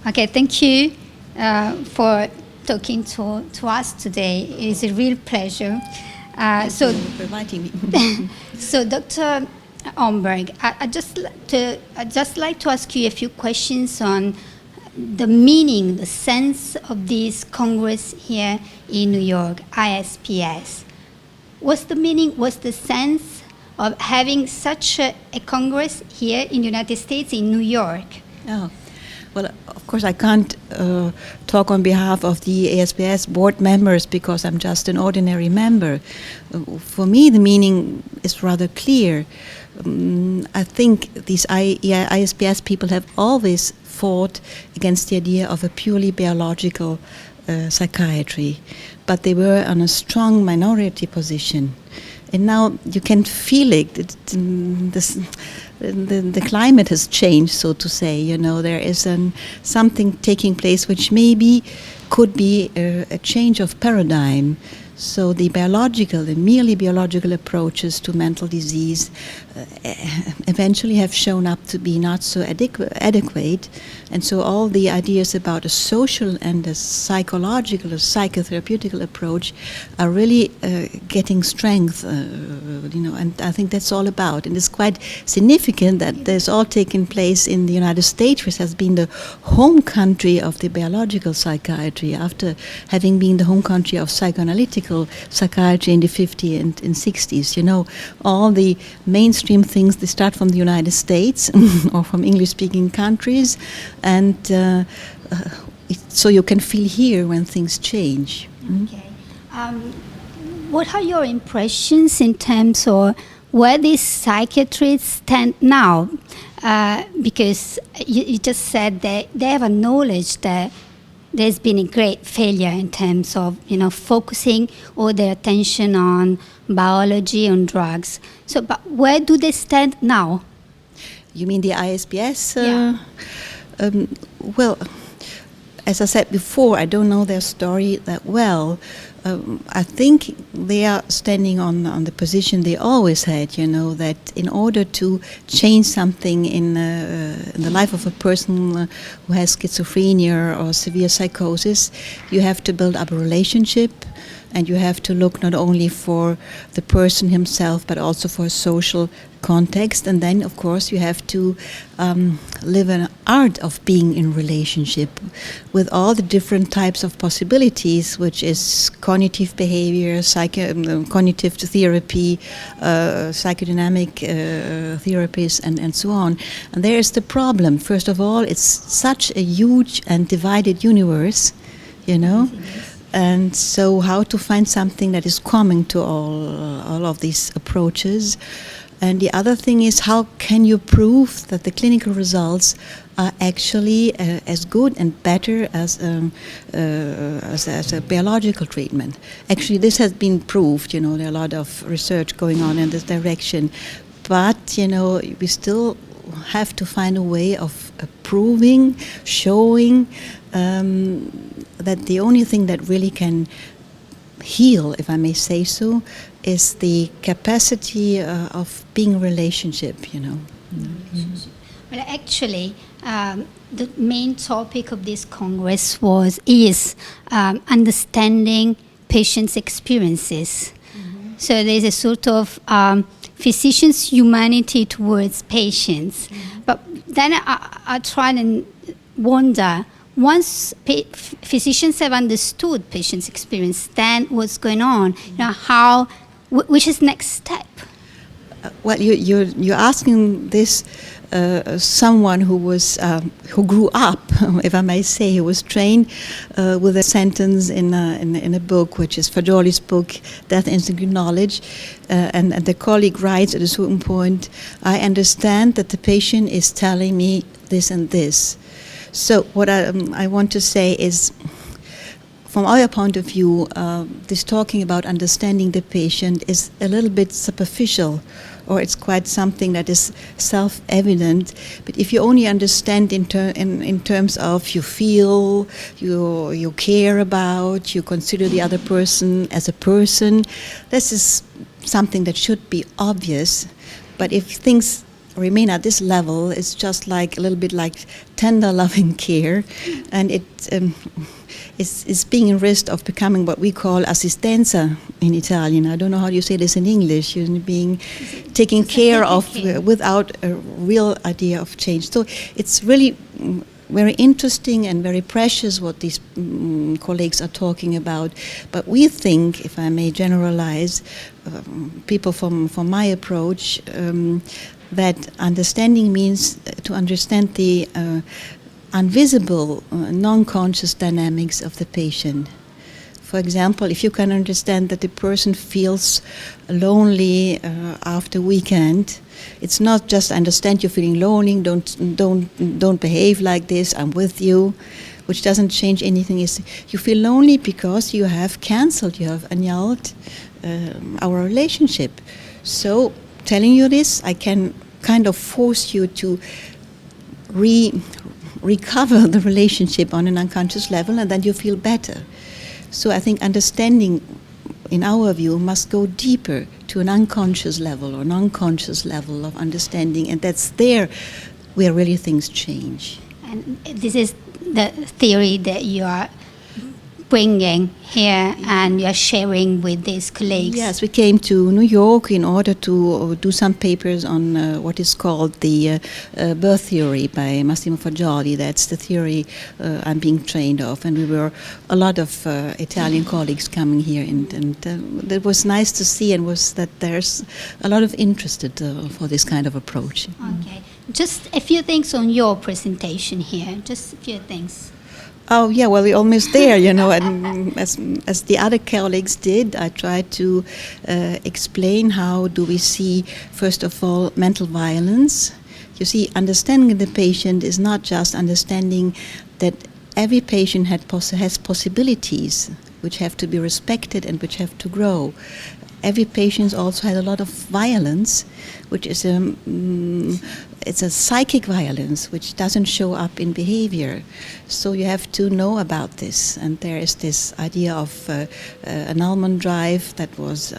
Okay, thank you for talking to us today. It is a real pleasure. Thank you for inviting me. So, Dr. Homberg, I'd just like to ask you a few questions on the meaning, the sense of this Congress here in New York, ISPS. What's the meaning, what's the sense of having such a Congress here in the United States, in New York? Oh. Well, of course, I can't talk on behalf of the ASPS board members because I'm just an ordinary member. For me, the meaning is rather clear. I think these ISPS people have always fought against the idea of a purely biological psychiatry, but they were on a strong minority position. And now you can feel it. The climate has changed, so to say. You know, there is something taking place which maybe could be a change of paradigm. So the merely biological approaches to mental disease eventually have shown up to be not so adequate. And so all the ideas about a social and a psychological or psychotherapeutical approach are really getting strength, and I think that's all about. And it's quite significant that there's all taken place in the United States, which has been the home country of the biological psychiatry, after having been the home country of psychoanalytical psychiatry in the 50s and 60s. You know, all the mainstream things, they start from the United States or from English-speaking countries, and so you can feel here when things change. Okay. What are your impressions in terms of where these psychiatrists stand now? Because you just said that they have acknowledged that there's been a great failure in terms of, focusing all their attention on biology, on drugs. So, but where do they stand now? You mean the ISPS? Yeah. Well, as I said before, I don't know their story that well. I think they are standing on the position they always had, that in order to change something in the life of a person who has schizophrenia or severe psychosis, you have to build up a relationship, and you have to look not only for the person himself, but also for a social context. And then, of course, you have to live an art of being in relationship with all the different types of possibilities, which is cognitive behavior, cognitive therapy, psychodynamic therapies, and so on. And there is the problem. First of all, it's such a huge and divided universe, And so how to find something that is common to all of these approaches. And the other thing is, how can you prove that the clinical results are actually as good and better as a biological treatment? Actually, this has been proved. There are a lot of research going on in this direction. But, we still have to find a way of proving, showing that the only thing that really can heal, if I may say so, is the capacity of being a relationship, Well, actually, the main topic of this Congress is understanding patients' experiences. Mm-hmm. So there's a sort of physician's humanity towards patients. Mm-hmm. But then I try and wonder, once physicians have understood patients' experience, then what's going on? Which is next step? Well, you're asking this someone who grew up, if I may say, who was trained with a sentence in a book, which is Fajoli's book, Death Instinct Knowledge, and the colleague writes at a certain point, I understand that the patient is telling me this and this. So what I want to say is, from our point of view, this talking about understanding the patient is a little bit superficial, or it's quite something that is self-evident. But if you only understand in terms of you feel, you care about, you consider the other person as a person, this is something that should be obvious. But if things remain at this level is just like a little bit like tender loving care, and it's being in risk of becoming what we call assistenza in Italian. I don't know how you say this in English. Being taken care of without a real idea of change. So it's really very interesting and very precious what these colleagues are talking about. But we think, if I may generalize, people from my approach, that understanding means to understand the invisible, non-conscious dynamics of the patient. For example, if you can understand that the person feels lonely after weekend, it's not just understand you're feeling lonely, don't behave like this, I'm with you, which doesn't change anything. Is you feel lonely because you have cancelled, you have annulled our relationship. So telling you this, I can kind of force you to recover the relationship on an unconscious level, and then you feel better. So I think understanding, in our view, must go deeper to an unconscious level or non-conscious level of understanding, and that's there where really things change. And this is the theory that you are bringing here and you're sharing with these colleagues. Yes, we came to New York in order to do some papers on what is called the birth theory by Massimo Fagioli. That's the theory I'm being trained of, and we were a lot of Italian colleagues coming here, and it was nice to see, and was that there's a lot of interest for this kind of approach. Okay, just a few things on your presentation here, just a few things. Oh yeah, well, we're almost there, and as the other colleagues did, I tried to explain how do we see, first of all, mental violence. You see, understanding the patient is not just understanding that every patient has possibilities which have to be respected and which have to grow. Every patient also has a lot of violence, which is it's a psychic violence which doesn't show up in behavior. So you have to know about this. And there is this idea of an almond drive that was,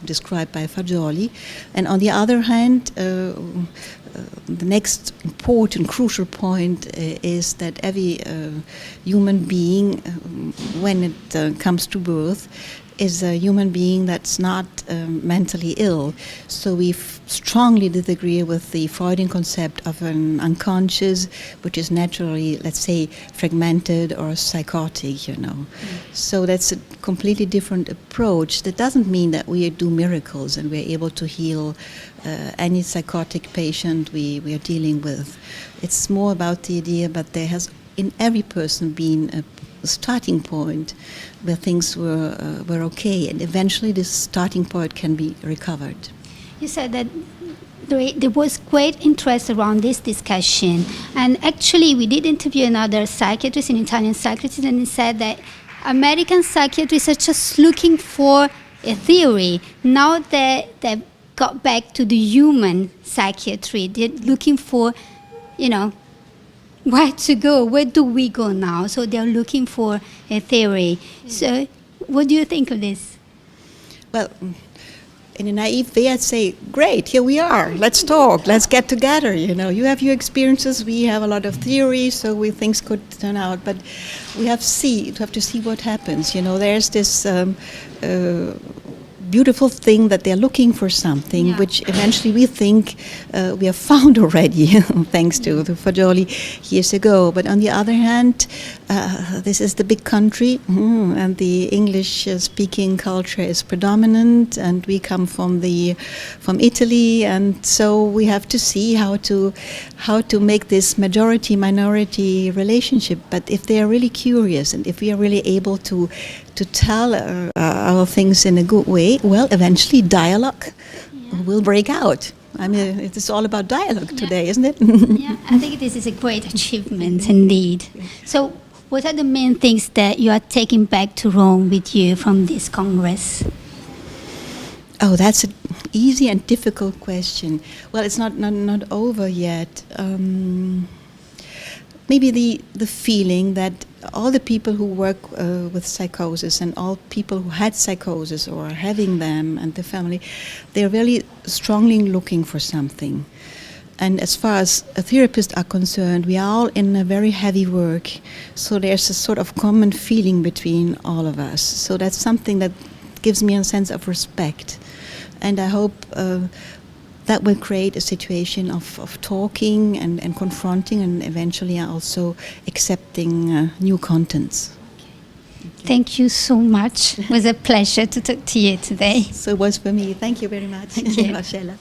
described by Fagioli. And on the other hand, the next important, crucial point is that every human being, when it comes to birth, is a human being that's not mentally ill. So we strongly disagree with the Freudian concept of an unconscious, which is naturally, let's say, fragmented or psychotic, So that's a completely different approach. That doesn't mean that we do miracles and we're able to heal any psychotic patient we are dealing with. It's more about the idea that there has in every person been a starting point where things were okay, and eventually this starting point can be recovered. You said that there was great interest around this discussion, and actually we did interview another psychiatrist, an Italian psychiatrist, and he said that American psychiatrists are just looking for a theory. Now that they've got back to the human psychiatry, they're looking for, where to go, where do we go now? So they're looking for a theory. So what do you think of this? Well, in a naive way, I'd say, great, here we are, let's talk, let's get together, You have your experiences, we have a lot of theories, so things could turn out, but we have to see what happens. There's this beautiful thing that they're looking for something, which eventually we think we have found already, thanks to the Fagioli years ago. But on the other hand, this is the big country, and the English-speaking culture is predominant, and we come from Italy, and so we have to see how to make this majority-minority relationship. But if they are really curious, and if we are really able to tell our things in a good way, well, eventually dialogue will break out. I mean, it's all about dialogue today, isn't it? Yeah, I think this is a great achievement indeed. So what are the main things that you are taking back to Rome with you from this Congress? Oh, that's an easy and difficult question. Well, it's not over yet. Maybe the feeling that all the people who work with psychosis and all people who had psychosis or are having them and the family, they're really strongly looking for something. And as far as therapists are concerned, we are all in a very heavy work. So there's a sort of common feeling between all of us. So that's something that gives me a sense of respect. And I hope that will create a situation of talking and confronting and eventually also accepting new contents. Thank you so much. It was a pleasure to talk to you today. So it was for me. Thank you very much, Thank you. Marcella.